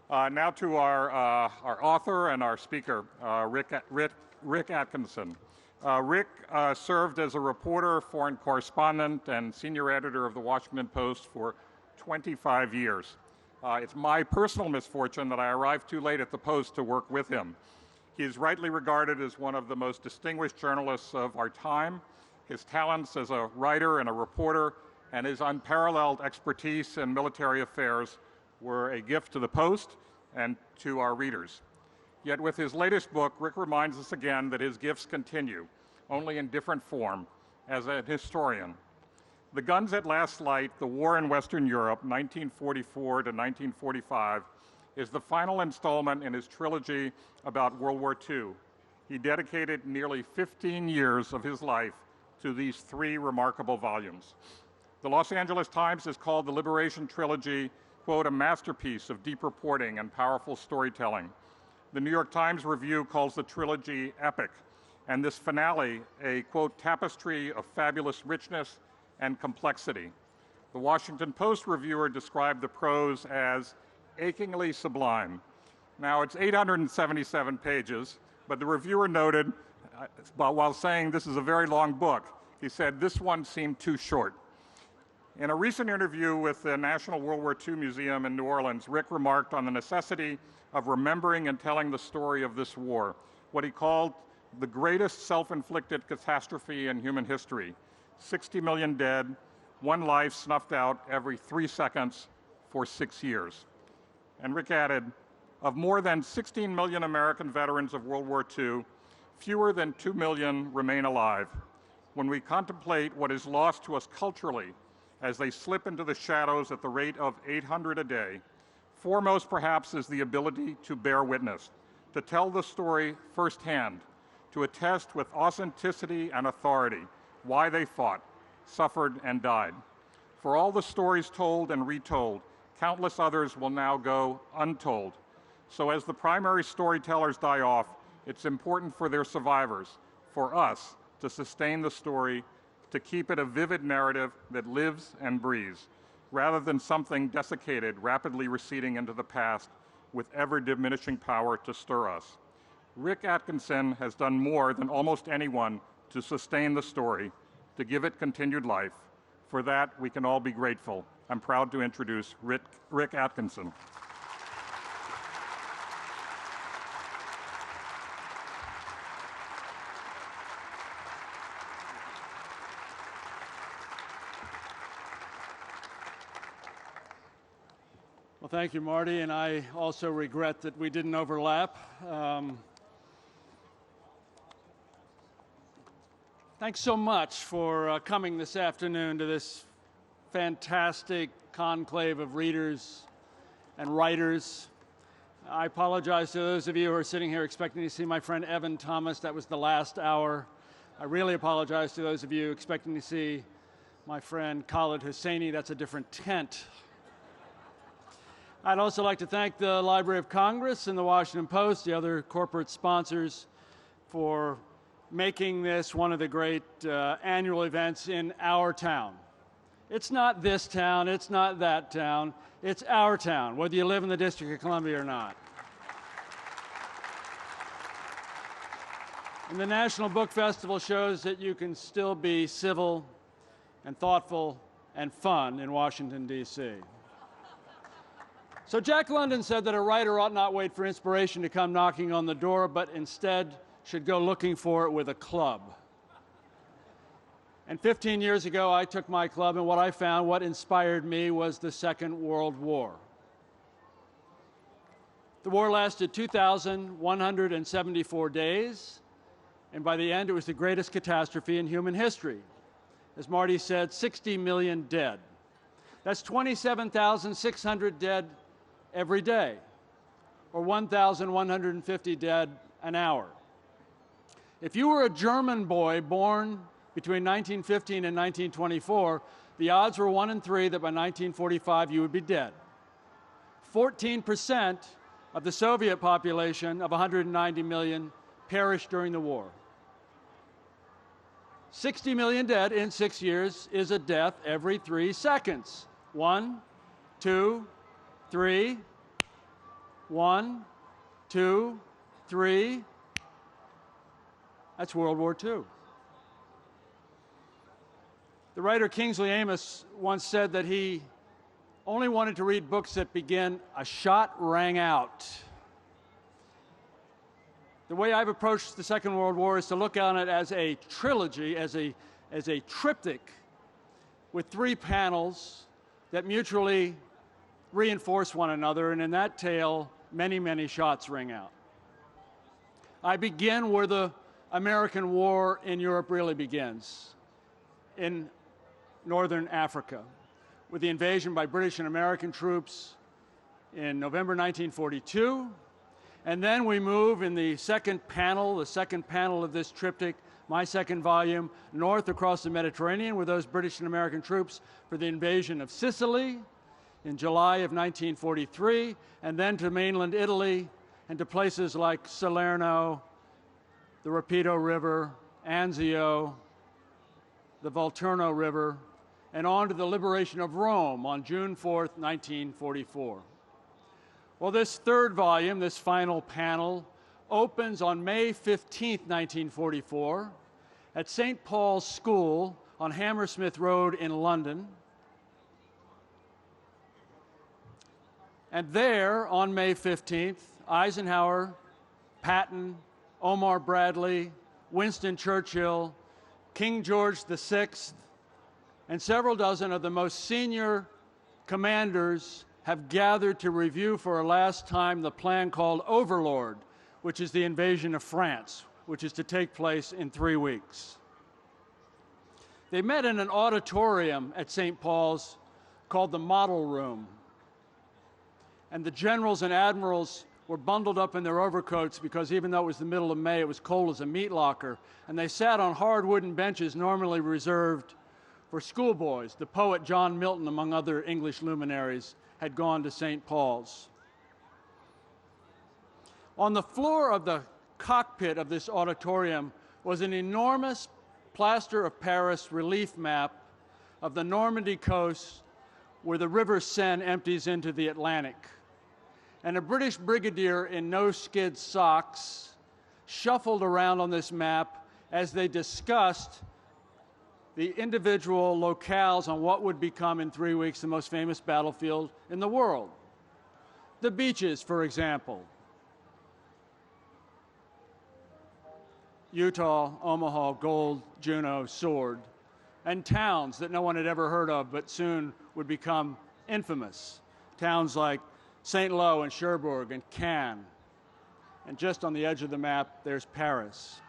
Now to our author and our speaker, Rick Atkinson. Rick served as a reporter, foreign correspondent, and senior editor of the Washington Post for 25 years. It's my personal misfortune that I arrived too late at the Post to work with him. He is rightly regarded as one of the most distinguished journalists of our time. His talents as a writer and a reporter and his unparalleled expertise in military affairs were a gift to the Post and to our readers. Yet with his latest book, Rick reminds us again that his gifts continue, only in different form, as a historian. The Guns at Last Light, The War in Western Europe, 1944 to 1945, is the final installment in his trilogy about World War II. He dedicated nearly 15 years of his life to these three remarkable volumes. The Los Angeles Times has called the Liberation Trilogy, quote, a masterpiece of deep reporting and powerful storytelling. The New York Times Review calls the trilogy epic, and this finale a, quote, tapestry of fabulous richness and complexity. The Washington Post reviewer described the prose as achingly sublime. Now, it's 877 pages, but the reviewer noted, while saying this is a very long book, he said this one seemed too short. In a recent interview with the National World War II Museum in New Orleans, Rick remarked on the necessity of remembering and telling the story of this war, what he called the greatest self-inflicted catastrophe in human history. 60 million dead, one life snuffed out every 3 seconds for 6 years. And Rick added, of more than 16 million American veterans of World War II, fewer than 2 million remain alive. When we contemplate what is lost to us culturally as they slip into the shadows at the rate of 800 a day, foremost perhaps is the ability to bear witness, to tell the story firsthand, to attest with authenticity and authority why they fought, suffered, and died. For all the stories told and retold, countless others will now go untold. So as the primary storytellers die off, it's important for their survivors, for us, to sustain the story, to keep it a vivid narrative that lives and breathes, rather than something desiccated, rapidly receding into the past with ever-diminishing power to stir us. Rick Atkinson has done more than almost anyone to sustain the story, to give it continued life. For that, we can all be grateful. I'm proud to introduce Rick Atkinson. Well, thank you, Marty, and I also regret that we didn't overlap. Thanks so much for coming this afternoon to this fantastic conclave of readers and writers. I apologize to those of you who are sitting here expecting to see my friend Evan Thomas. That was the last hour. I really apologize to those of you expecting to see my friend Khalid Hosseini. That's a different tent. I'd also like to thank the Library of Congress and the Washington Post, the other corporate sponsors, for making this one of the great annual events in our town. It's not this town, it's not that town, it's our town, whether you live in the District of Columbia or not. And the National Book Festival shows that you can still be civil and thoughtful and fun in Washington, D.C. So Jack London said that a writer ought not wait for inspiration to come knocking on the door, but instead should go looking for it with a club. And 15 years ago, I took my club, and what I found, what inspired me, was the Second World War. The war lasted 2,174 days, and by the end, it was the greatest catastrophe in human history. As Marty said, 60 million dead. That's 27,600 dead every day, or 1,150 dead an hour. If you were a German boy born between 1915 and 1924, the odds were 1 in 3 that by 1945 you would be dead. 14% of the Soviet population of 190 million perished during the war. 60 million dead in 6 years is a death every 3 seconds. 1, 2, 3. 1, 2, 3. That's World War II. The writer Kingsley Amis once said that he only wanted to read books that begin, "A shot rang out." The way I've approached the Second World War is to look on it as a trilogy, as a triptych with 3 panels that mutually reinforce one another, and in that tale, many, many shots ring out. I begin where the American war in Europe really begins, in northern Africa, with the invasion by British and American troops in November 1942. And then we move in the second panel of this triptych, my second volume, north across the Mediterranean with those British and American troops for the invasion of Sicily in July of 1943, and then to mainland Italy and to places like Salerno, the Rapido River, Anzio, the Volturno River, and on to the liberation of Rome on June 4th, 1944. Well, this third volume, this final panel, opens on May 15th, 1944, at St. Paul's School on Hammersmith Road in London. And there, on May 15th, Eisenhower, Patton, Omar Bradley, Winston Churchill, King George VI, and several dozen of the most senior commanders have gathered to review for a last time the plan called Overlord, which is the invasion of France, which is to take place in 3 weeks. They met in an auditorium at St. Paul's called the Model Room. And the generals and admirals were bundled up in their overcoats because even though it was the middle of May, it was cold as a meat locker. And they sat on hard wooden benches normally reserved for schoolboys. The poet John Milton, among other English luminaries, had gone to St. Paul's. On the floor of the cockpit of this auditorium was an enormous plaster of Paris relief map of the Normandy coast where the River Seine empties into the Atlantic. And a British brigadier in no-skid socks shuffled around on this map as they discussed the individual locales on what would become in 3 weeks the most famous battlefield in the world. The beaches, for example. Utah, Omaha, Gold, Juneau, Sword, and towns that no one had ever heard of but soon would become infamous. Towns like St. Lo and Cherbourg and Cannes. And just on the edge of the map, there's Paris.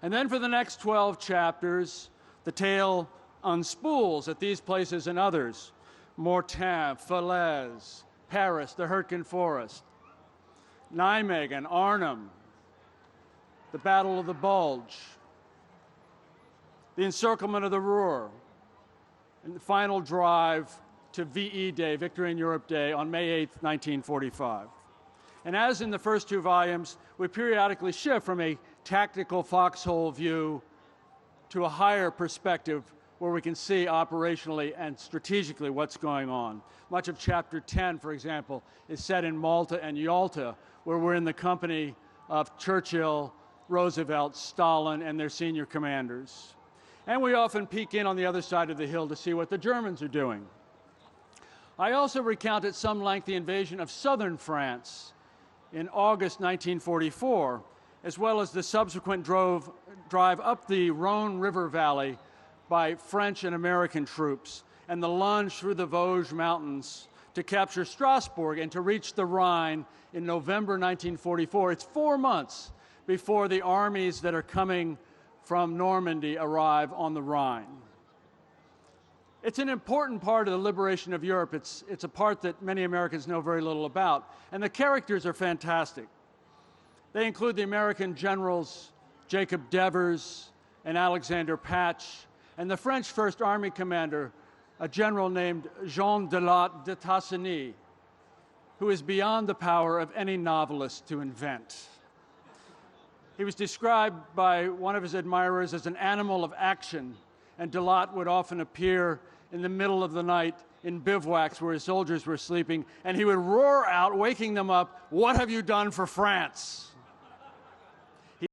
And then for the next 12 chapters, the tale unspools at these places and others. Mortain, Falaise, Paris, the Hürtgen Forest, Nijmegen, Arnhem, the Battle of the Bulge, the encirclement of the Ruhr, and the final drive to VE Day, Victory in Europe Day, on May 8th, 1945. And as in the first 2 volumes, we periodically shift from a tactical foxhole view to a higher perspective where we can see operationally and strategically what's going on. Much of Chapter 10, for example, is set in Malta and Yalta, where we're in the company of Churchill, Roosevelt, Stalin, and their senior commanders. And we often peek in on the other side of the hill to see what the Germans are doing. I also recount at some length the invasion of southern France in August 1944, as well as the subsequent drive up the Rhone River Valley by French and American troops, and the lunge through the Vosges Mountains to capture Strasbourg and to reach the Rhine in November 1944. It's 4 months before the armies that are coming from Normandy arrive on the Rhine. It's an important part of the liberation of Europe. It's a part that many Americans know very little about. And the characters are fantastic. They include the American generals Jacob Devers and Alexander Patch, and the French First Army commander, a general named Jean Delatte de Tassigny, who is beyond the power of any novelist to invent. He was described by one of his admirers as an animal of action, and Delatte would often appear in the middle of the night in bivouacs where his soldiers were sleeping, and he would roar out, waking them up, "What have you done for France?"